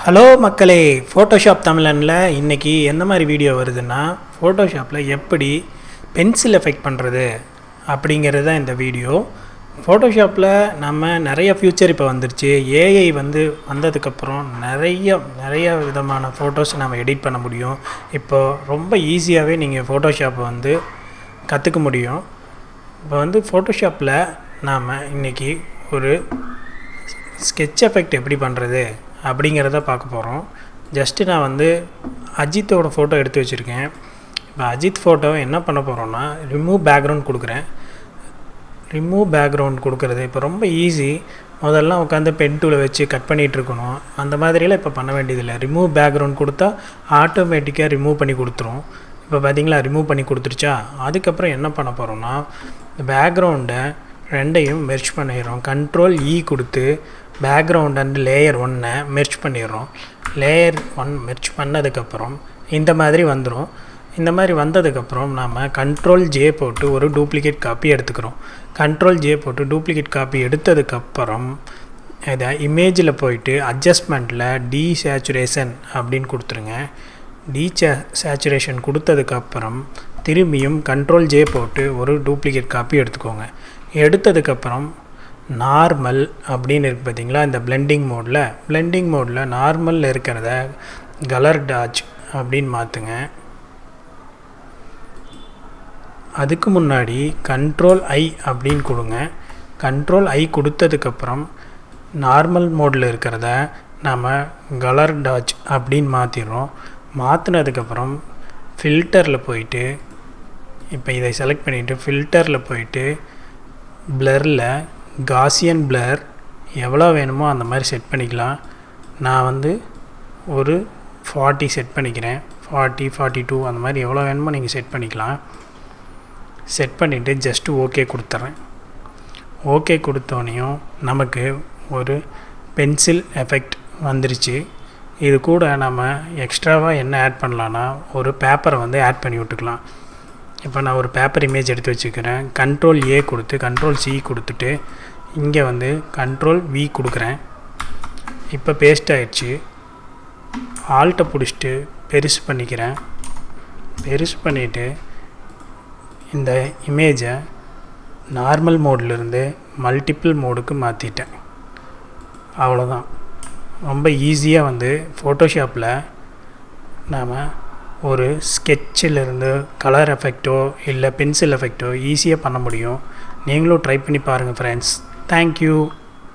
Hello மக்களே, Photoshop தமிழனில் இன்றைக்கி எந்த மாதிரி வீடியோ வருதுன்னா, ஃபோட்டோஷாப்பில் எப்படி பென்சில் எஃபெக்ட் பண்ணுறது அப்படிங்கிறது தான் இந்த வீடியோ. ஃபோட்டோஷாப்பில் நம்ம நிறைய ஃபியூச்சர் இப்போ வந்துருச்சு. ஏஐ வந்ததுக்கப்புறம் நிறைய விதமான ஃபோட்டோஸ் நம்ம எடிட் பண்ண முடியும். இப்போது ரொம்ப ஈஸியாகவே நீங்கள் ஃபோட்டோஷாப்பை கற்றுக்க முடியும். இப்போ ஃபோட்டோஷாப்பில் நாம் இன்றைக்கி ஒரு ஸ்கெட்ச் எஃபெக்ட் எப்படி பண்ணுறது அப்படிங்கிறத பார்க்க போகிறோம். ஜஸ்ட்டு நான் அஜித்தோட ஃபோட்டோ எடுத்து வச்சுருக்கேன். இப்போ அஜித் ஃபோட்டோவை என்ன பண்ண போகிறோன்னா, ரிமூவ் பேக்ரவுண்ட் கொடுக்குறேன். ரிமூவ் பேக்ரவுண்ட் கொடுக்குறது இப்போ ரொம்ப ஈஸி. முதல்லாம் உட்காந்து பென் டூலை வச்சு கட் பண்ணிகிட்ருக்கணும். அந்த மாதிரியெல்லாம் இப்போ பண்ண வேண்டியதில்லை. ரிமூவ் பேக்ரவுண்ட் கொடுத்தா ஆட்டோமேட்டிக்காக ரிமூவ் பண்ணி கொடுத்துரும். இப்போ பார்த்திங்களா, ரிமூவ் பண்ணி கொடுத்துருச்சா. அதுக்கப்புறம் என்ன பண்ண போகிறோன்னா, பேக்ரவுண்டை ரெண்டையும் மெர்ஜ் பண்ணிடுறோம். கண்ட்ரோல் இ கொடுத்து பேக்ரவுண்ட் அண்ட் லேயர் 1 மெர்ஜ் பண்ணிடுறோம். லேயர் 1 மெர்ஜ் பண்ணதுக்கப்புறம் இந்த மாதிரி வந்துடும். இந்த மாதிரி வந்ததுக்கப்புறம் நாம் கண்ட்ரோல் ஜே போட்டு ஒரு டூப்ளிகேட் காப்பி எடுத்துக்கிறோம். கண்ட்ரோல் ஜே போட்டு டூப்ளிகேட் காப்பி எடுத்ததுக்கப்புறம் இதை இமேஜில் போயிட்டு அட்ஜஸ்ட்மெண்ட்டில் டீசேச்சுரேஷன் அப்படின்னு கொடுத்துருங்க. டீசேச்சுரேஷன் கொடுத்ததுக்கப்புறம் திரும்பியும் கண்ட்ரோல் ஜே போட்டு ஒரு டூப்ளிகேட் காப்பி எடுத்துக்கோங்க. எடுத்ததுக்கப்புறம் நார்மல் அப்படின்னு இருக்குது பார்த்திங்களா, இந்த பிளெண்டிங் மோடில் நார்மலில் இருக்கிறத கலர் டாட்ச் அப்படின்னு மாற்றுங்க. அதுக்கு முன்னாடி கண்ட்ரோல் ஐ அப்படின்னு கொடுங்க. கண்ட்ரோல் ஐ கொடுத்ததுக்கப்புறம் நார்மல் மோடில் இருக்கிறத நாம் கலர் டாட்ச் அப்படின்னு மாற்றிடுறோம். மாற்றினதுக்கப்புறம் ஃபில்டரில் போயிட்டு இப்போ இதை செலக்ட் பண்ணிவிட்டு ஃபில்டரில் போயிட்டு பிளரில் காசியன் பிளர் எவ்வளோ வேணுமோ அந்த மாதிரி செட் பண்ணிக்கலாம். நான் ஒரு 40 செட் பண்ணிக்கிறேன். 40, 42 அந்த மாதிரி எவ்வளோ வேணுமோ நீங்கள் செட் பண்ணிக்கலாம். செட் பண்ணிவிட்டு ஜஸ்ட்டு ஓகே கொடுத்துட்றேன். ஓகே கொடுத்தோனையும் நமக்கு ஒரு பென்சில் எஃபெக்ட் வந்துருச்சு. இது கூட நம்ம எக்ஸ்ட்ராவாக என்ன ஆட் பண்ணலான்னா, ஒரு பேப்பரை ஆட் பண்ணி விட்டுக்கலாம். இப்போ நான் ஒரு பேப்பர் இமேஜ் எடுத்து வச்சுக்கிறேன். கண்ட்ரோல் ஏ கொடுத்து கண்ட்ரோல் சி கொடுத்துட்டு இங்கே கண்ட்ரோல் வி கொடுக்குறேன். இப்போ பேஸ்ட் ஆகிடுச்சு. ஆல்ட்டை பிடிச்சிட்டு பெருசு பண்ணிக்கிறேன். பெருசு பண்ணிவிட்டு இந்த இமேஜை நார்மல் மோட்லேருந்து மல்டிபிள் மோடுக்கு மாற்றிட்டேன். அவ்வளோதான். ரொம்ப ஈஸியாக ஃபோட்டோஷாப்பில் நாம் ஒரு ஸ்கெட்சிலிருந்து கலர் எஃபெக்டோ இல்லை பென்சில் எஃபெக்டோ ஈஸியாக பண்ண முடியும். நீங்களும் ட்ரை பண்ணி பாருங்கள் ஃப்ரெண்ட்ஸ். தேங்க்யூ.